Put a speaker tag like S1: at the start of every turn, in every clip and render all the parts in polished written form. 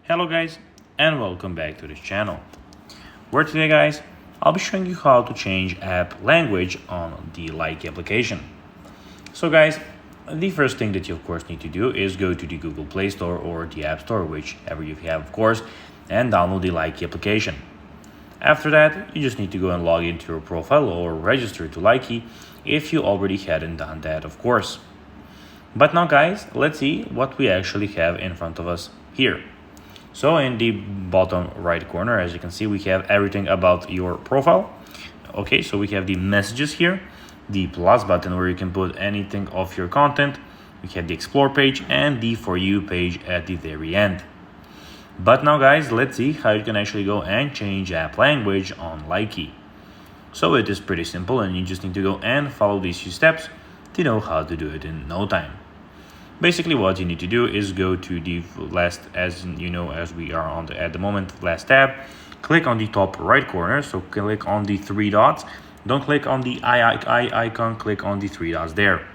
S1: Hello guys, and welcome back to this channel, where today guys I'll be showing you how to change app language on the Likee application. So guys, the first thing that you of course need to do is go to the Google Play Store or the App Store, whichever you have of course, and download the Likee application. After that, you just need to go and log into your profile or register to Likee if you already hadn't done that of course. But now guys, let's see what we actually have in front of us here. So in the bottom right corner, as you can see, we have everything about your profile. Okay, so we have the messages here, the plus button where you can put anything of your content. We have the explore page and the for you page at the very end. But now guys, let's see how you can actually go and change app language on Likee. So it is pretty simple and you just need to go and follow these few steps to know how to do it in no time. Basically what you need to do is go to the last, as we are on at the moment, last tab. Click on the top right corner, so click on the three dots. Don't click on the I icon, click on the three dots there.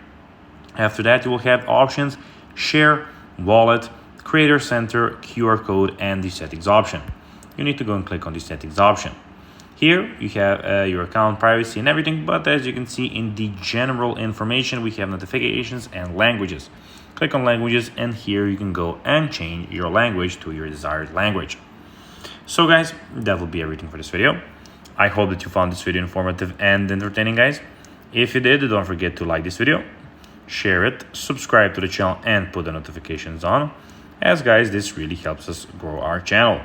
S1: After that you will have options, share, wallet, creator center, QR code, and the settings option. You need to go and click on the settings option. Here you have your account privacy and everything, but as you can see in the general information we have notifications and languages. Click on languages and here you can go and change your language to your desired language. So guys, that will be everything for this video. I hope that you found this video informative and entertaining guys. If you did, don't forget to like this video, share it, subscribe to the channel and put the notifications on, as guys this really helps us grow our channel.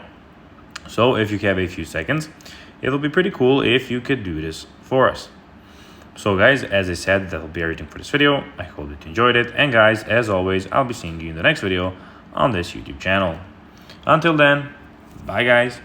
S1: So if you have a few seconds, it will be pretty cool if you could do this for us. So guys, as I said, that will be everything for this video. I hope that you enjoyed it, and guys, as always, I'll be seeing you in the next video on this YouTube channel. Until then, bye guys.